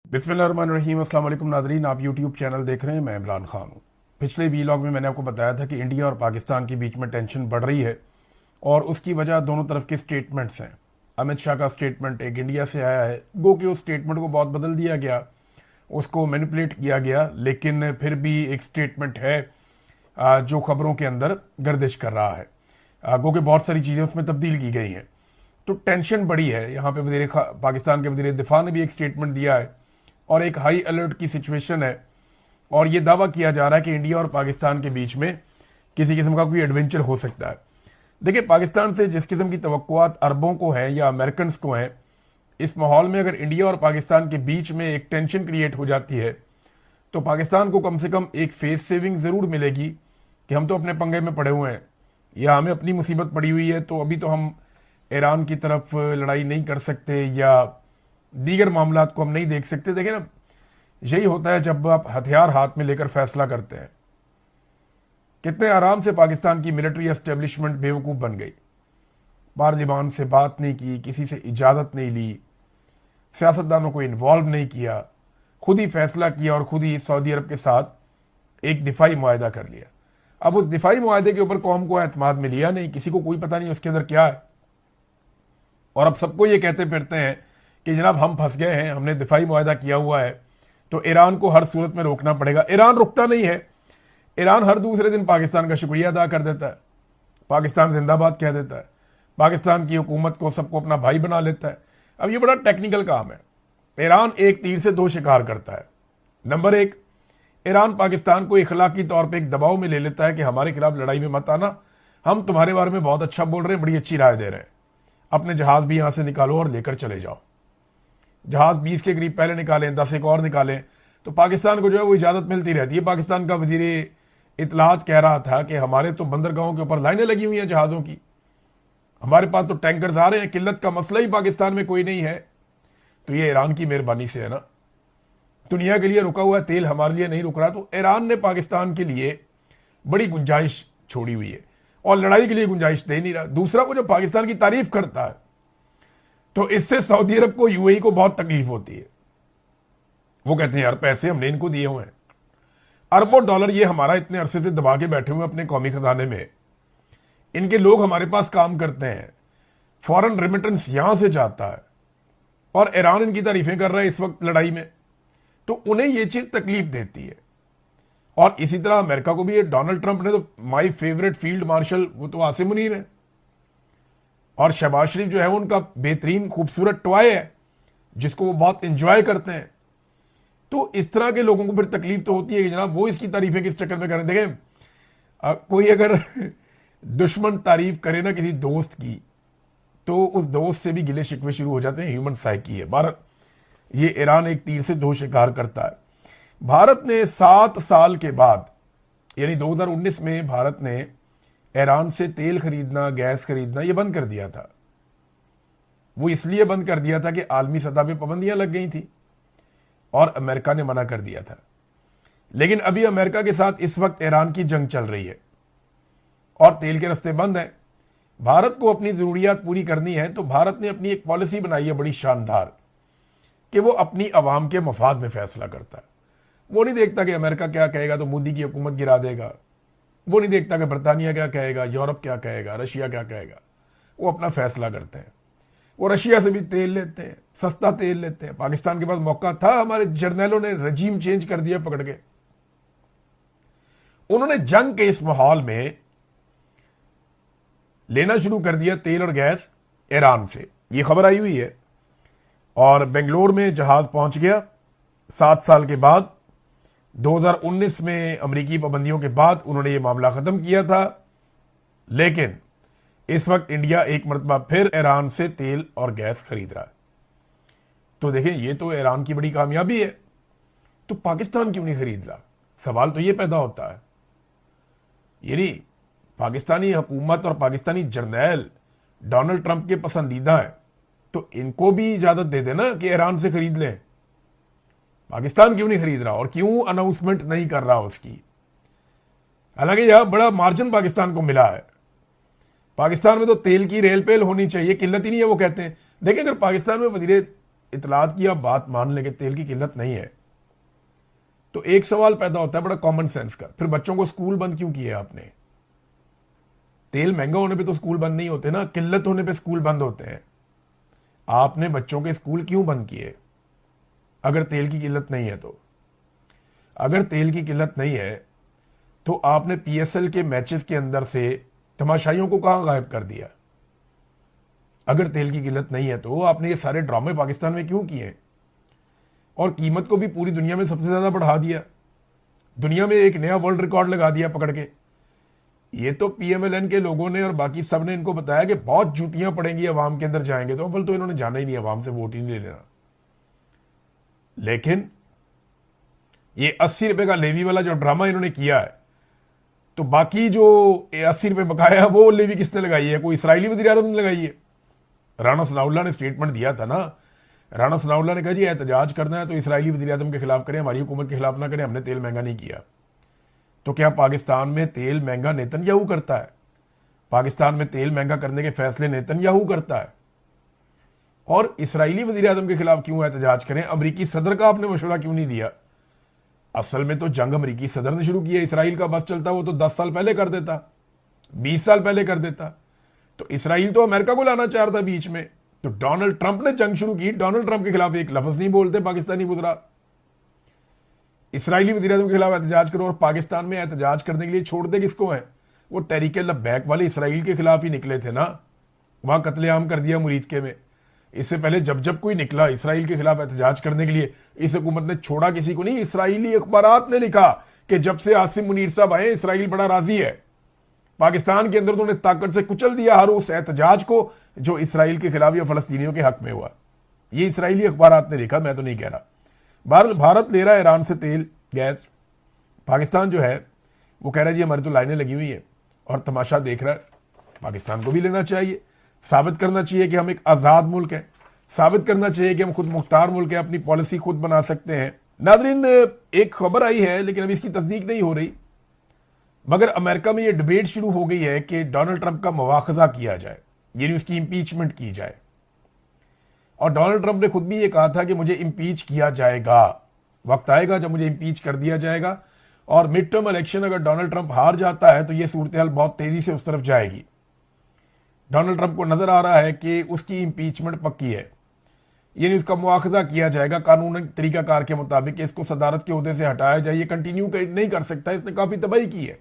बिस्मिल्लाहिर्रहमानिर्रहीम। अस्सलाम वालेकुम नाज़रीन, आप यूट्यूब चैनल देख रहे हैं। मैं इमरान खान हूँ। पिछले वीलॉग में मैंने आपको बताया था कि इंडिया और पाकिस्तान के बीच में टेंशन बढ़ रही है और उसकी वजह दोनों तरफ के स्टेटमेंट्स हैं। अमित शाह का स्टेटमेंट एक इंडिया से आया है, गो कि उस स्टेटमेंट को बहुत बदल दिया गया, उसको मैनिपुलेट किया गया, लेकिन फिर भी एक स्टेटमेंट है जो खबरों के अंदर गर्दिश कर रहा है। गो कि बहुत सारी चीज़ें उसमें तब्दील की गई हैं, तो टेंशन बड़ी है। यहाँ पे पाकिस्तान के वज़ीर दिफा ने भी एक स्टेटमेंट दिया है और एक हाई अलर्ट की सिचुएशन है और ये दावा किया जा रहा है कि इंडिया और पाकिस्तान के बीच में किसी किस्म का कोई एडवेंचर हो सकता है। देखिए, पाकिस्तान से जिस किस्म की तवक्कुआत अरबों को हैं या अमेरिकन को हैं, इस माहौल में अगर इंडिया और पाकिस्तान के बीच में एक टेंशन क्रिएट हो जाती है तो पाकिस्तान को कम से कम एक फेस सेविंग ज़रूर मिलेगी कि हम तो अपने पंगे में पड़े हुए हैं या हमें अपनी मुसीबत पड़ी हुई है, तो अभी तो हम ईरान की तरफ लड़ाई नहीं कर सकते या दीगर मामलात को हम नहीं देख सकते। देखें ना, यही होता है जब आप हथियार हाथ में लेकर फैसला करते हैं। कितने आराम से पाकिस्तान की मिलिट्री एस्टेब्लिशमेंट बेवकूफ़ बन गई, पार्लिमान से बात नहीं की, किसी से इजाज़त नहीं ली, सियासतदानों को इन्वॉल्व नहीं किया, खुद ही फैसला किया और खुद ही सऊदी अरब के साथ एक दिफाई मुआहदा कर लिया। अब उस दिफाई मुआहदे के ऊपर कौम को एतमाद में लिया नहीं, किसी को कोई पता नहीं उसके अंदर क्या है, और अब सबको ये कहते फिरते हैं कि जनाब हम फंस गए हैं, हमने दिफाई मुआहदा किया हुआ है तो ईरान को हर सूरत में रोकना पड़ेगा। ईरान रुकता नहीं है, ईरान हर दूसरे दिन पाकिस्तान का शुक्रिया अदा कर देता है, पाकिस्तान जिंदाबाद कह देता है, पाकिस्तान की हुकूमत को सबको अपना भाई बना लेता है। अब ये बड़ा टेक्निकल काम है। ईरान एक तीर से दो शिकार करता है। नंबर एक, ईरान पाकिस्तान को इखलाकी तौर पर एक दबाव में ले लेता है कि हमारे खिलाफ लड़ाई में मत आना, हम तुम्हारे बारे में बहुत अच्छा बोल रहे हैं, बड़ी अच्छी राय दे रहे हैं, अपने जहाज भी यहां से निकालो और लेकर चले जाओ। जहाज 20 के करीब पहले निकालें, 10 एक और निकालें, तो पाकिस्तान को जो है वो इजाजत मिलती रहती है। पाकिस्तान का वजीर इतलात कह रहा था कि हमारे तो बंदरगाहों के ऊपर लाइनें लगी हुई हैं जहाजों की, हमारे पास तो टैंकर्स आ रहे हैं, किल्लत का मसला ही पाकिस्तान में कोई नहीं है। तो ये ईरान की मेहरबानी से है ना, दुनिया के लिए रुका हुआ तेल हमारे लिए नहीं रुक रहा, तो ईरान ने पाकिस्तान के लिए बड़ी गुंजाइश छोड़ी हुई है और लड़ाई के लिए गुंजाइश दे नहीं रहा। दूसरा, वो जो पाकिस्तान की तारीफ करता है तो इससे सऊदी अरब को, यूएई को बहुत तकलीफ होती है। वो कहते हैं यार पैसे हमने इनको दिए हुए हैं, अरबों डॉलर ये हमारा इतने अरसे से दबा के बैठे हुए अपने कौमी खजाने में, इनके लोग हमारे पास काम करते हैं, फॉरेन रेमिटेंस यहां से जाता है और ईरान इनकी तारीफें कर रहा है इस वक्त लड़ाई में, तो उन्हें यह चीज तकलीफ देती है। और इसी तरह अमेरिका को भी, डोनाल्ड ट्रंप ने तो, माई फेवरेट फील्ड मार्शल वो तो आसिम मुनीर है, और शहबाज शरीफ जो है उनका बेहतरीन खूबसूरत टॉय है जिसको वो बहुत इंजॉय करते हैं। तो इस तरह के लोगों को फिर तकलीफ तो होती है कि जनाब वो इसकी तारीफें किस चक्कर में करें। देखें, कोई अगर दुश्मन तारीफ करे ना किसी दोस्त की, तो उस दोस्त से भी गिले शिकवे शुरू हो जाते हैं। ह्यूमन साइकी है। भारत, ये ईरान एक तीर से दो शिकार करता है। भारत ने 7 साल के बाद, यानी 2019 में भारत ने ईरान से तेल खरीदना, गैस खरीदना ये बंद कर दिया था। वो इसलिए बंद कर दिया था कि आलमी सतह पे पाबंदियां लग गई थी और अमेरिका ने मना कर दिया था। लेकिन अभी अमेरिका के साथ इस वक्त ईरान की जंग चल रही है और तेल के रास्ते बंद हैं। भारत को अपनी जरूरियात पूरी करनी है, तो भारत ने अपनी एक पॉलिसी बनाई है बड़ी शानदार कि वो अपनी आवाम के मफाद में फैसला करता है। वो नहीं देखता कि अमेरिका क्या कहेगा तो मोदी की हुकूमत गिरा देगा, वो नहीं देखता कि बरतानिया क्या कहेगा, यूरोप क्या कहेगा, रशिया क्या कहेगा। वो अपना फैसला करते हैं। वो रशिया से भी तेल लेते हैं, सस्ता तेल लेते हैं। पाकिस्तान के पास मौका था, हमारे जर्नैलों ने रजीम चेंज कर दिया पकड़ के। उन्होंने जंग के इस माहौल में लेना शुरू कर दिया तेल और गैस ईरान से। ये खबर आई हुई है और बेंगलोर में जहाज पहुंच गया 7 साल के बाद। 2019 में अमेरिकी पाबंदियों के बाद उन्होंने ये मामला खत्म किया था, लेकिन इस वक्त इंडिया एक मरतबा फिर ईरान से तेल और गैस खरीद रहा है। तो देखें, ये तो ईरान की बड़ी कामयाबी है। तो पाकिस्तान क्यों नहीं खरीद रहा? सवाल तो ये पैदा होता है। यानी पाकिस्तानी हुकूमत और पाकिस्तानी जर्नैल डोनाल्ड ट्रंप के पसंदीदा है, तो इनको भी इजाजत दे देना कि ईरान से खरीद लें। पाकिस्तान क्यों नहीं खरीद रहा और क्यों अनाउंसमेंट नहीं कर रहा उसकी? हालांकि यह बड़ा मार्जिन पाकिस्तान को मिला है। पाकिस्तान में तो तेल की रेल पेल होनी चाहिए, किल्लत ही नहीं है वो कहते हैं। देखिए, अगर पाकिस्तान में वजीर इतलात की आप बात मान लें कि तेल की किल्लत नहीं है, तो एक सवाल पैदा होता है बड़ा कॉमन सेंस का, फिर बच्चों को स्कूल बंद क्यों किए आपने? तेल महंगा होने पे तो स्कूल बंद नहीं होते ना, किल्लत होने पे स्कूल बंद होते हैं। आपने बच्चों के स्कूल क्यों बंद किए अगर तेल की किल्लत नहीं है? तो अगर तेल की किल्लत नहीं है तो आपने पीएसएल के मैचेस के अंदर से तमाशाइयों को कहां गायब कर दिया? अगर तेल की किल्लत नहीं है तो आपने ये सारे ड्रामे पाकिस्तान में क्यों किए? और कीमत को भी पूरी दुनिया में सबसे ज्यादा बढ़ा दिया, दुनिया में एक नया वर्ल्ड रिकॉर्ड लगा दिया पकड़ के। ये तो पीएमएलएन के लोगों ने और बाकी सब ने इनको बताया कि बहुत जूतियां पड़ेंगी अवाम के अंदर जाएंगे, तो अव्वल तो इन्होंने जाना ही नहीं, अवाम से वोट ही नहीं लेना। लेकिन ये 80 रुपए का लेवी वाला जो ड्रामा इन्होंने किया है, तो बाकी जो 80 रुपए बकाया है वो लेवी किसने लगाई है? कोई इसराइली वज़ीर आज़म ने लगाई है। राना सनाउल्लाह ने स्टेटमेंट दिया था ना, राना सनाउल्लाह ने कहा जी एहतजाज करना है तो इसराइली वज़ीर आज़म के खिलाफ करें, हमारी हुकूमत के खिलाफ ना करें, हमने तेल महंगा नहीं किया। तो क्या पाकिस्तान में तेल महंगा नेतन्याहू करता है? पाकिस्तान में तेल महंगा करने के फैसले नेतन्याहू करता है? और इसराइली वज़ीर आज़म के खिलाफ क्यों एहतजाज करें? अमरीकी सदर का आपने मशवरा क्यों नहीं दिया? असल में तो जंग अमरीकी सदर ने शुरू किया। इसराइल का बस चलता वो तो 10 साल पहले कर देता, 20 साल पहले कर देता। तो इसराइल तो अमेरिका को लाना चाह रहा था बीच में, तो डोनाल्ड ट्रंप ने जंग शुरू की। डोनाल्ड ट्रंप के खिलाफ एक लफ्ज नहीं बोलते पाकिस्तानी बुजरा। इसराइली वज़ीर आज़म के खिलाफ एहतजाज करो, और पाकिस्तान में एहतजाज करने के लिए छोड़ते किसको हैं? वो तहरीक लब्बैक वाले इसराइल के खिलाफ ही निकले थे ना, वहां कत्लेआम कर दिया मुरीदके में। इससे पहले जब जब कोई निकला इसराइल के खिलाफ एहतजाज करने के लिए, इस हुकूमत ने छोड़ा किसी को नहीं। इसराइली अखबारात ने लिखा कि जब से आसिम मुनीर साहब आए इसराइल बड़ा राजी है। पाकिस्तान के अंदर उन्होंने ताकत से कुचल दिया हर उस एहतजाज को जो इसराइल के खिलाफ या फलस्तीनियों के हक में हुआ। ये इसराइली अखबारात ने लिखा, मैं तो नहीं कह रहा। भारत ले रहा है ईरान से तेल गैस, पाकिस्तान जो है वो कह रहा है जी हमारी तो लाइनें लगी हुई है और तमाशा देख रहा है। पाकिस्तान को भी लेना चाहिए, साबित करना चाहिए कि हम एक आजाद मुल्क है, साबित करना चाहिए कि हम खुद मुख्तार मुल्क है, अपनी पॉलिसी खुद बना सकते हैं। नादरीन, एक खबर आई है लेकिन अभी इसकी तस्दीक नहीं हो रही, मगर अमेरिका में यह डिबेट शुरू हो गई है कि डोनाल्ड ट्रंप का मुआखजा किया जाए, यानी उसकी इंपीचमेंट की जाए। और डोनाल्ड ट्रंप ने खुद भी ये कहा था कि मुझे इंपीच किया जाएगा, वक्त आएगा जब मुझे इंपीच कर दिया जाएगा। और मिड टर्म इलेक्शन अगर डोनाल्ड ट्रंप हार जाता है तो यह सूरत हाल बहुत तेजी से उस तरफ जाएगी। डोनाल्ड ट्रंप को नजर आ रहा है कि उसकी इंपीचमेंट पक्की है, यानी उसका मुआखजा किया जाएगा कानूनी तरीकाकार के मुताबिक, इसको सदारत के ओहदे से हटाया जाए। ये कंटिन्यू नहीं कर सकता, इसने काफी तबाही की है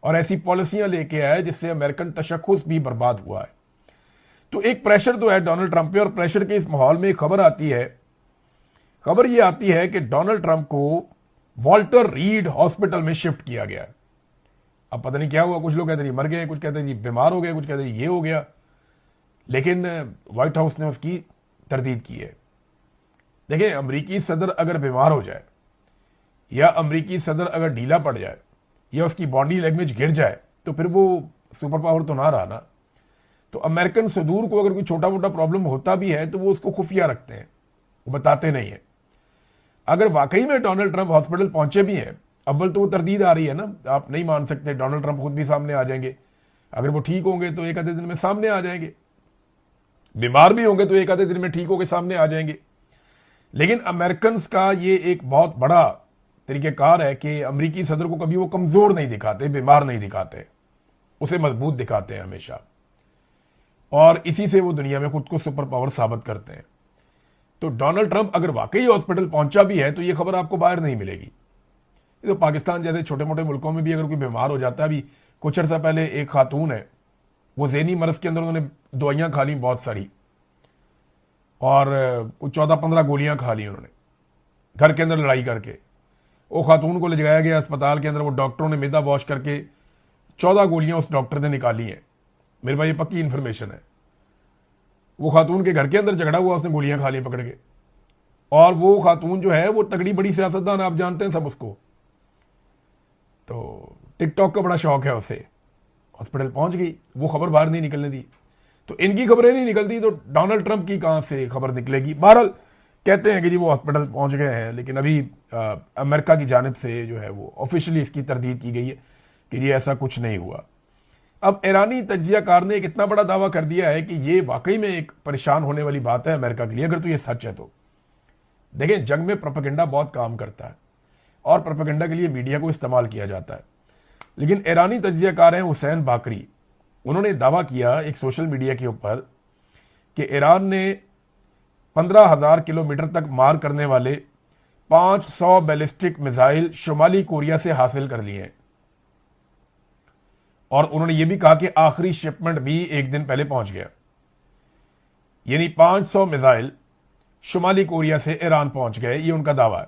और ऐसी पॉलिसियां लेके आया जिससे अमेरिकन तशख्खुस भी बर्बाद हुआ है। तो एक प्रेशर तो है डोनाल्ड ट्रंप पे, और प्रेशर के इस माहौल में एक खबर आती है। खबर यह आती है कि डोनाल्ड ट्रंप को वॉल्टर रीड हॉस्पिटल में शिफ्ट किया गया। अब पता नहीं क्या हुआ, कुछ लोग कहते हैं मर गए, कुछ कहते हैं बीमार हो गए, कुछ कहते हैं ये हो गया, लेकिन व्हाइट हाउस ने उसकी तरदीद की है। देखिए, अमरीकी सदर अगर बीमार हो जाए या अमरीकी सदर अगर ढीला पड़ जाए या उसकी बॉडी लैंग्वेज गिर जाए तो फिर वो सुपर पावर तो ना रहा ना। तो अमेरिकन सदूर को अगर कोई छोटा मोटा प्रॉब्लम होता भी है तो वो उसको खुफिया रखते हैं, वो बताते नहीं है। अगर वाकई में डोनाल्ड ट्रंप हॉस्पिटल पहुंचे भी हैं, अव्वल तो वो तरदीद आ रही है ना, आप नहीं मान सकते, डोनाल्ड ट्रंप खुद भी सामने आ जाएंगे। अगर वो ठीक होंगे तो एक आधे दिन में सामने आ जाएंगे, बीमार भी होंगे तो एक आधे दिन में ठीक होकर सामने आ जाएंगे। लेकिन अमेरिकन का ये एक बहुत बड़ा तरीकेकार है कि अमरीकी सदर को कभी वो कमजोर नहीं दिखाते, बीमार नहीं दिखाते, उसे मजबूत दिखाते हैं हमेशा, और इसी से वो दुनिया में खुद को सुपर पावर साबित करते हैं। तो डोनाल्ड ट्रंप अगर वाकई हॉस्पिटल पहुंचा भी है तो ये खबर आपको बाहर नहीं मिलेगी। तो पाकिस्तान जैसे छोटे मोटे मुल्कों में भी अगर कोई बीमार हो जाता है, अभी कुछ अर्सा पहले एक खातून है, वो ज़हनी मर्ज के अंदर उन्होंने दवाइयां खा ली बहुत सारी, और कुछ 14-15 गोलियां खा ली उन्होंने घर के अंदर लड़ाई करके। वो खातून को ले जाया गया अस्पताल के अंदर, वो डॉक्टरों ने मैदा वॉश करके 14 गोलियां उस डॉक्टर ने निकाली हैं। मेरे भाई ये पक्की इंफॉर्मेशन है। वो खातून के घर के अंदर झगड़ा हुआ, उसने गोलियां खा ली पकड़ के, और वो खातून जो है वो तगड़ी बड़ी सियासतदान, आप जानते हैं सब उसको, तो टिकटॉक का बड़ा शौक है उसे। हॉस्पिटल पहुंच गई, वो खबर बाहर नहीं निकलने दी। तो इनकी खबरें नहीं निकलती तो डोनाल्ड ट्रंप की कहां से खबर निकलेगी। बहरहाल कहते हैं कि जी वो हॉस्पिटल पहुंच गए हैं, लेकिन अभी अमेरिका की जानिब से जो है वो ऑफिशियली इसकी तरदीद की गई है कि ये ऐसा कुछ नहीं हुआ। अब ईरानी तज्जियाकार ने एक इतना बड़ा दावा कर दिया है कि ये वाकई में एक परेशान होने वाली बात है अमेरिका के लिए, अगर तो ये सच है तो। देखें, जंग में प्रोपेगेंडा बहुत काम करता है और प्रोपेगेंडा के लिए मीडिया को इस्तेमाल किया जाता है। लेकिन ईरानी तज्जियाकार हैं हुसैन बाकरी, उन्होंने दावा किया एक सोशल मीडिया के ऊपर कि ईरान ने 15,000 किलोमीटर तक मार करने वाले 500 बैलिस्टिक मिसाइल शुमाली कोरिया से हासिल कर लिए हैं। और उन्होंने यह भी कहा कि आखिरी शिपमेंट भी एक दिन पहले पहुंच गया, यानी 500 मिसाइल शुमाली कोरिया से ईरान पहुंच गए, ये उनका दावा है।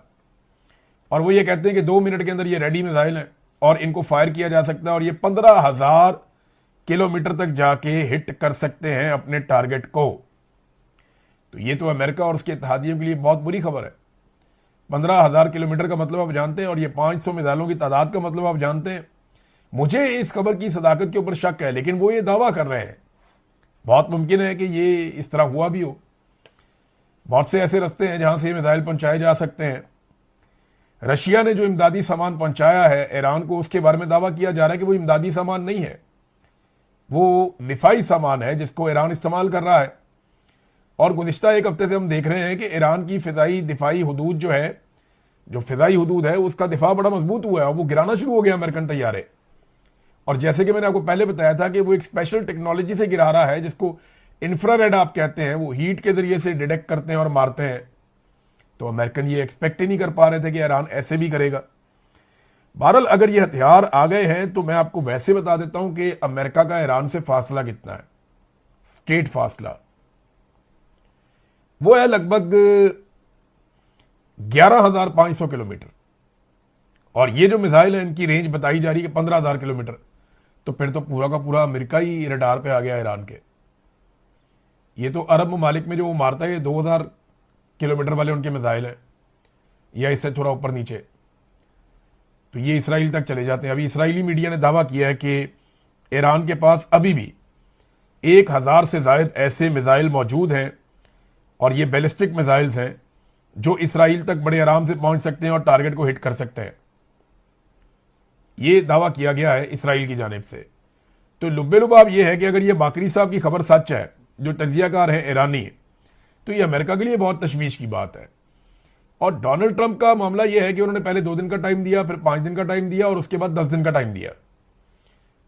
और वो ये कहते हैं कि 2 मिनट के अंदर ये रेडी मिसाइल है और इनको फायर किया जा सकता है और ये 15,000 किलोमीटर तक जाके हिट कर सकते हैं अपने टारगेट को। तो ये तो अमेरिका और उसके इत्तेहादियों के लिए बहुत बुरी खबर है। 15,000 किलोमीटर का मतलब आप जानते हैं और ये 500 मिसाइलों की तादाद का मतलब आप जानते हैं। मुझे इस खबर की सदाकत के ऊपर शक है, लेकिन वो ये दावा कर रहे हैं। बहुत मुमकिन है कि ये इस तरह हुआ भी हो। बहुत से ऐसे रास्ते हैं जहां से मिसाइल पहुंचाए जा सकते हैं। रशिया ने जो इमदादी सामान पहुंचाया है ईरान को, उसके बारे में दावा किया जा रहा है कि वो इमदादी सामान नहीं है, वो दिफाई सामान है जिसको ईरान इस्तेमाल कर रहा है। और गुज़िश्ता एक हफ्ते से हम देख रहे हैं कि ईरान की फिजाई दिफाई हदूद जो है, जो फिजाई हदूद है, उसका दिफा बड़ा मजबूत हुआ है और वो गिराना शुरू हो गया अमेरिकन तैयारे। और जैसे कि मैंने आपको पहले बताया था कि वो एक स्पेशल टेक्नोलॉजी से गिरा रहा है जिसको इंफ्रारेड आप कहते हैं, वो हीट के जरिए से डिटेक्ट करते हैं और मारते हैं। तो अमेरिकन ये एक्सपेक्ट ही नहीं कर पा रहे थे कि ईरान ऐसे भी करेगा। बहरहाल अगर ये हथियार आ गए हैं तो मैं आपको वैसे बता देता हूं कि अमेरिका का ईरान से फासला कितना है। स्टेट फासला वो है लगभग 11,500 किलोमीटर। और ये जो मिसाइल है इनकी रेंज बताई जा रही है 15,000 किलोमीटर। तो फिर तो पूरा का पूरा अमेरिका ही रडार पे आ गया ईरान के। ये तो अरब ममालिक में जो वो मारता है 2,000 किलोमीटर वाले उनके मिसाइल है, या इससे थोड़ा ऊपर नीचे। तो ये इसराइल तक चले जाते हैं। अभी इसराइली मीडिया ने दावा किया है कि ईरान के पास अभी भी 1,000 से ज्यादा ऐसे मिसाइल मौजूद हैं और ये बैलिस्टिक मिसाइल्स हैं जो इसराइल तक बड़े आराम से पहुंच सकते हैं और टारगेट को हिट कर सकते हैं। ये दावा किया गया है इसराइल की जानिब से। तो लुब्बे लुबाब ये है कि अगर ये बाकरी साहब की खबर सच है, जो तज्जियाकार हैं ईरानी, तो ये अमेरिका के लिए बहुत तशवीश की बात है। और डोनाल्ड ट्रंप का मामला यह है कि उन्होंने पहले 2 दिन का टाइम दिया, फिर 5 दिन का टाइम दिया और उसके बाद 10 दिन का टाइम दिया।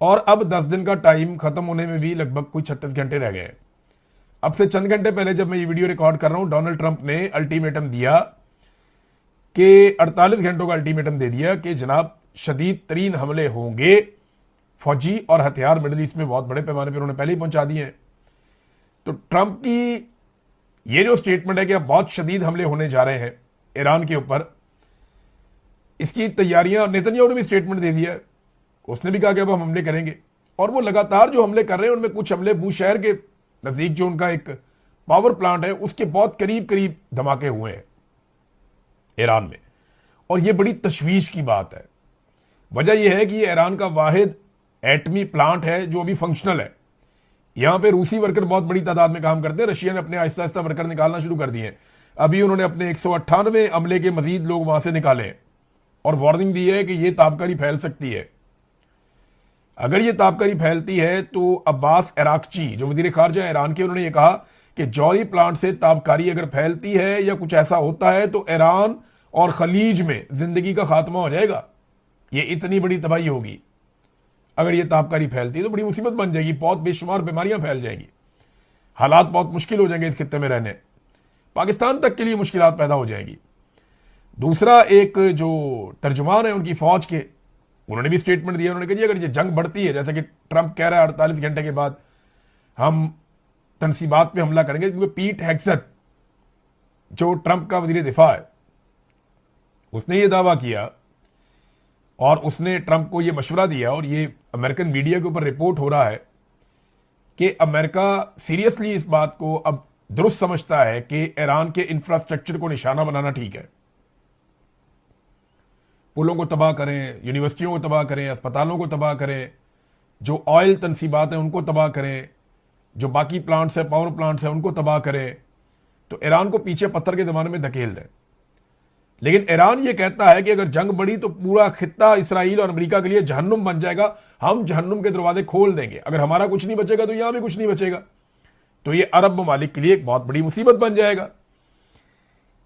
और अब 10 दिन का टाइम खत्म होने में भी लगभग कुछ 36 घंटे रह गए। अब से चंद घंटे पहले जब मैं ये वीडियो रिकॉर्ड कर रहा हूं, डोनाल्ड ट्रंप ने अल्टीमेटम दिया कि 48 घंटों का अल्टीमेटम दे दिया कि जनाब शदीद तरीन हमले होंगे। फौजी और हथियार मिडल ईस्ट में बहुत बड़े पैमाने पर उन्होंने पहले ही पहुंचा दिए हैं। तो ट्रंप की ये जो स्टेटमेंट है कि अब बहुत शदीद हमले होने जा रहे हैं ईरान के ऊपर, इसकी तैयारियां, नेतन्याहू ने भी स्टेटमेंट दे दिया है। उसने भी कहा कि अब हम हमले करेंगे। और वो लगातार जो हमले कर रहे हैं उनमें कुछ हमले बूशहर के नजदीक जो उनका एक पावर प्लांट है उसके बहुत करीब करीब धमाके हुए हैं ईरान में। और यह बड़ी तशवीश की बात है। वजह यह है कि ये ईरान का वाहिद एटमी प्लांट है जो अभी फंक्शनल है। यहां पे रूसी वर्कर बहुत बड़ी तादाद में काम करते हैं। रशिया ने अपने आहिस्ता आहिस्ता वर्कर निकालना शुरू कर दिए हैं। अभी उन्होंने अपने 198 अमले के मजीद लोग वहां से निकाले और वार्निंग दी है कि यह ताबकारी फैल सकती है। अगर यह ताबकारी फैलती है तो अब्बास अराक्ची जो वजीर खारजा ईरान के, उन्होंने यह कहा कि जौहरी प्लांट से ताबकारी अगर फैलती है या कुछ ऐसा होता है तो ईरान और खलीज में जिंदगी का खात्मा हो जाएगा। यह इतनी बड़ी तबाही होगी। अगर यह ताबकारी फैलती है तो बड़ी मुसीबत बन जाएगी, बहुत बेशुमार बीमारियां फैल जाएंगी, हालात बहुत मुश्किल हो जाएंगे इस खित्ते में रहने, पाकिस्तान तक के लिए मुश्किलात पैदा हो जाएंगी। दूसरा, एक जो तर्जुमान है उनकी फौज के, उन्होंने भी स्टेटमेंट दिया। उन्होंने कहा अगर ये जंग बढ़ती है, जैसे कि ट्रंप कह रहा है 48 घंटे के बाद हम तनसीबात पे हमला करेंगे, क्योंकि पीट हेग्सेट जो ट्रंप का वजीर दिफा है उसने ये दावा किया और उसने ट्रंप को यह मशवरा दिया, और ये अमेरिकन मीडिया के ऊपर रिपोर्ट हो रहा है कि अमेरिका सीरियसली इस बात को अब दुरुस्त समझता है कि ईरान के इंफ्रास्ट्रक्चर को निशाना बनाना ठीक है। पुलों को तबाह करें, यूनिवर्सिटियों को तबाह करें, अस्पतालों को तबाह करें, जो ऑयल तनसीबात हैं उनको तबाह करें, जो बाकी प्लांट्स हैं, पावर प्लांट्स हैं, उनको तबाह करें। तो ईरान को पीछे पत्थर के जमाने में धकेल दें। लेकिन ईरान ये कहता है कि अगर जंग बढ़ी तो पूरा खित्ता इसराइल और अमेरिका के लिए जहन्नुम बन जाएगा, हम जहन्नुम के दरवाजे खोल देंगे, अगर हमारा कुछ नहीं बचेगा तो यहां भी कुछ नहीं बचेगा। तो ये अरब ममालिक के लिए एक बहुत बड़ी मुसीबत बन जाएगा।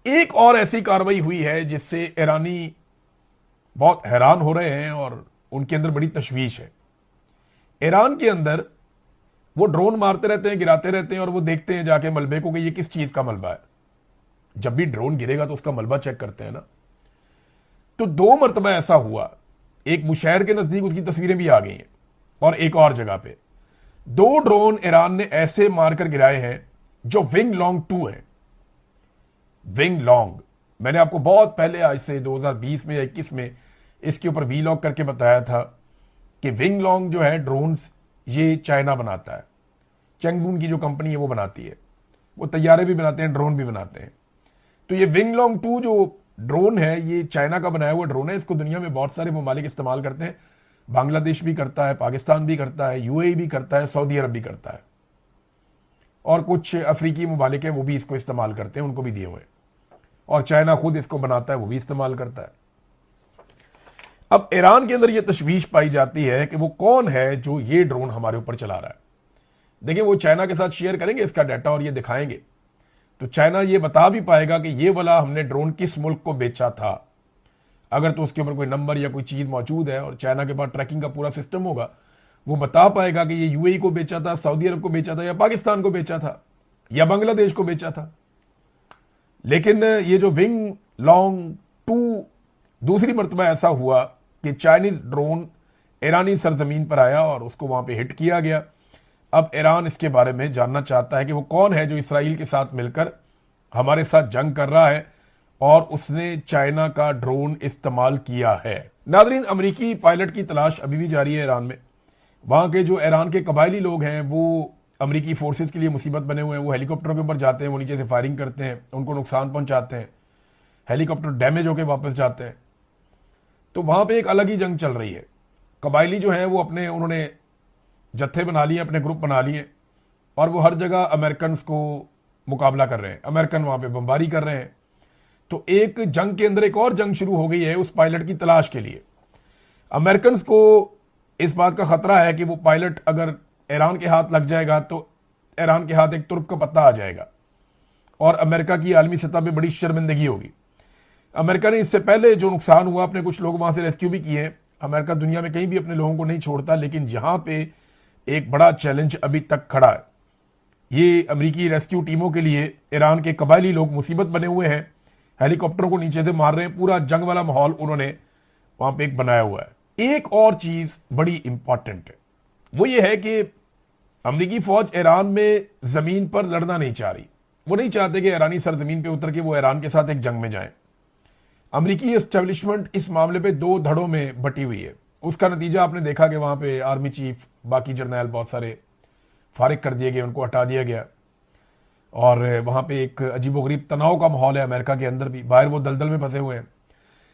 एक और ऐसी कार्रवाई हुई है जिससे ईरानी बहुत हैरान हो रहे हैं और उनके अंदर बड़ी तशवीश है। ईरान के अंदर वो ड्रोन मारते रहते हैं, गिराते रहते हैं, और वो देखते हैं जाके मलबे को कि ये किस चीज का मलबा है। जब भी ड्रोन गिरेगा तो उसका मलबा चेक करते हैं ना। तो 2 मरतबा ऐसा हुआ, एक मुशहर के नजदीक उसकी तस्वीरें भी आ गई हैं, और एक और जगह पे 2 ड्रोन ईरान ने ऐसे मारकर गिराए हैं जो विंग लॉन्ग 2 है। विंग लॉन्ग मैंने आपको बहुत पहले, आज से 2020 में या 21 में इसके ऊपर वीलॉग करके बताया था कि विंग लॉन्ग जो है ड्रोन्स, ये चाइना बनाता है। चैंगडून की जो कंपनी है वो बनाती है। वो तैयारे भी बनाते हैं, ड्रोन भी बनाते हैं। तो ये विंग लॉन्ग 2 जो ड्रोन है, ये चाइना का बनाया हुआ ड्रोन है। इसको दुनिया में बहुत सारे ममालिक इस्तेमाल करते हैं। बांग्लादेश भी करता है, पाकिस्तान भी करता है, यूएई भी करता है, सऊदी अरब भी करता है, और कुछ अफ्रीकी ममालिक है वो भी इसको इस्तेमाल करते हैं, उनको भी दिए हुए। और चाइना खुद इसको बनाता है, वो भी इस्तेमाल करता है। अब ईरान के अंदर यह तशवीश पाई जाती है कि वो कौन है जो ये ड्रोन हमारे ऊपर चला रहा है। देखिए, वो चाइना के साथ शेयर करेंगे इसका डाटा और ये दिखाएंगे, तो चाइना ये बता भी पाएगा कि ये वाला हमने ड्रोन किस मुल्क को बेचा था। अगर तो उसके ऊपर कोई नंबर या कोई चीज मौजूद है और चाइना के पास ट्रैकिंग का पूरा सिस्टम होगा, वो बता पाएगा कि ये यूएई को बेचा था, सऊदी अरब को बेचा था, या पाकिस्तान को बेचा था, या बांग्लादेश को बेचा था। लेकिन ये जो विंग लॉन्ग 2 दूसरी मरतबा ऐसा हुआ कि चाइनीज ड्रोन ईरानी सरजमीन पर आया और उसको वहां पे हिट किया गया। अब ईरान इसके बारे में जानना चाहता है कि वो कौन है जो इसराइल के साथ मिलकर हमारे साथ जंग कर रहा है और उसने चाइना का ड्रोन इस्तेमाल किया है। नादरीन, अमेरिकी पायलट की तलाश अभी भी जारी है ईरान में। वहां के जो ईरान के कबायली लोग हैं वो अमेरिकी फोर्सेस के लिए मुसीबत बने हुए हैं। वो हेलीकॉप्टरों के ऊपर जाते हैं, वो नीचे से फायरिंग करते हैं, उनको नुकसान पहुंचाते हैं, हेलीकॉप्टर डैमेज होकर वापस जाते हैं। तो वहां पे एक अलग ही जंग चल रही है। कबायली जो है वो उन्होंने जत्थे बना लिए, अपने ग्रुप बना लिए, और वो हर जगह अमेरिकन को मुकाबला कर रहे हैं। अमेरिकन वहां पे बमबारी कर रहे हैं। तो एक जंग के अंदर एक और जंग शुरू हो गई है उस पायलट की तलाश के लिए। अमेरिकन को इस बात का खतरा है कि वो पायलट अगर ईरान के हाथ लग जाएगा तो ईरान के हाथ एक तुर्क का पत्ता आ जाएगा और अमेरिका की आलमी सतह पे बड़ी शर्मिंदगी होगी। अमेरिका ने इससे पहले जो नुकसान हुआ, अपने कुछ लोग वहां से रेस्क्यू भी किए हैं। अमेरिका दुनिया में कहीं भी अपने लोगों को नहीं छोड़ता, लेकिन यहां पे एक बड़ा चैलेंज अभी तक खड़ा है। ये अमेरिकी रेस्क्यू टीमों के लिए ईरान के कबायली लोग मुसीबत बने हुए हैं। हेलीकॉप्टरों को नीचे से मार रहे हैं। पूरा जंग वाला माहौल उन्होंने वहां पे एक बनाया हुआ है। एक और चीज बड़ी इंपॉर्टेंट है, वो ये है कि अमेरिकी फौज ईरान में जमीन पर लड़ना नहीं चाह रही। वो नहीं चाहते कि ईरानी सरजमीन पे उतर के वो ईरान के साथ एक जंग में जाएं। अमेरिकी एस्टेब्लिशमेंट इस मामले पे 2 धड़ों में बटी हुई है। उसका नतीजा आपने देखा कि वहां पे आर्मी चीफ, बाकी जर्नैल बहुत सारे फारिग कर दिए गए, उनको हटा दिया गया, और वहां पे एक अजीबोगरीब तनाव का माहौल है। अमेरिका के अंदर भी, बाहर वो दलदल में फंसे हुए हैं।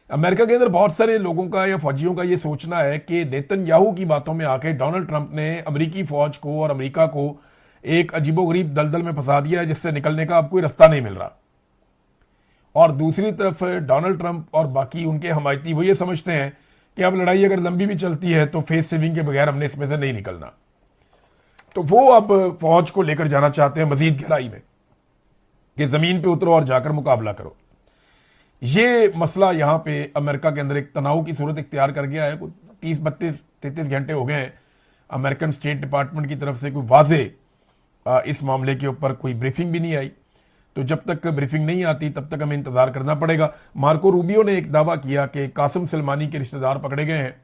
अमेरिका के अंदर बहुत सारे लोगों का या फौजियों का ये सोचना है कि नेतन्याहू की बातों में आके डोनाल्ड ट्रंप ने अमेरिकी फौज को और अमेरिका को एक अजीबोगरीब दलदल में फंसा दिया है जिससे निकलने का अब कोई रास्ता नहीं मिल रहा। और दूसरी तरफ डोनाल्ड ट्रंप और बाकी उनके हमायती वो ये समझते हैं कि अब लड़ाई अगर लंबी भी चलती है तो फेस सेविंग के बगैर हमने इसमें से नहीं निकलना। तो वो अब फौज को लेकर जाना चाहते हैं मजीद गहराई में कि जमीन पे उतरो और जाकर मुकाबला करो। ये मसला यहां पे अमेरिका के अंदर एक तनाव की सूरत इख्तियार कर गया है। 30, 32, 33 घंटे हो गए हैं अमेरिकन स्टेट डिपार्टमेंट की तरफ से कोई वाजे इस मामले के ऊपर कोई ब्रीफिंग भी नहीं आई। तो जब तक ब्रीफिंग नहीं आती तब तक हमें इंतजार करना पड़ेगा। मार्को रूबियो ने एक दावा किया कि कासिम सुलेमानी के रिश्तेदार पकड़े गए हैं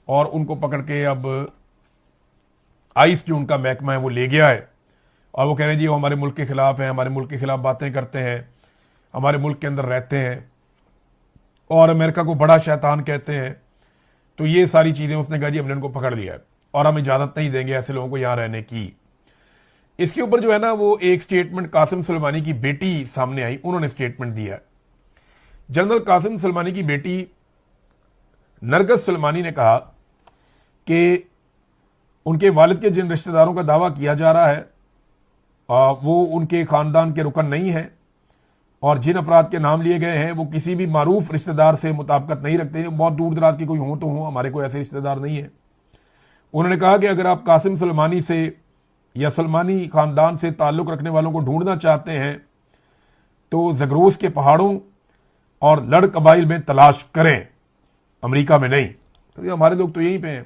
और उनको पकड़ के अब आइस जो उनका महकमा है वो ले गया है, और वो कह रहे हैं जी वो हमारे मुल्क के खिलाफ है, हमारे मुल्क के खिलाफ बातें करते हैं, हमारे मुल्क के अंदर रहते हैं और अमेरिका को बड़ा शैतान कहते हैं। तो ये सारी चीजें उसने कहा जी हमने उनको पकड़ लिया है और हम इजाजत नहीं देंगे ऐसे लोगों को यहां रहने की। इसके ऊपर जो है ना वो एक स्टेटमेंट कासिम सुलेमानी की बेटी सामने आई, उन्होंने स्टेटमेंट दिया है। जनरल कासिम सुलेमानी की बेटी नरगस सुलेमानी ने कहा कि उनके वालिद के जिन रिश्तेदारों का दावा किया जा रहा है वो उनके खानदान के रुकन नहीं है और जिन अफराद के नाम लिए गए हैं वो किसी भी मारूफ रिश्तेदार से मुताबिकत नहीं रखते हैं, बहुत दूर दराज के कोई हों तो हों, हमारे कोई ऐसे रिश्तेदार नहीं है। उन्होंने कहा कि अगर आप कासिम सलमानी से या सलमानी खानदान से ताल्लुक रखने वालों को ढूंढना चाहते हैं तो जगरोस के पहाड़ों और लड़ कबाइल में तलाश करें, अमेरिका में नहीं। तो हमारे लोग तो यहीं पे हैं।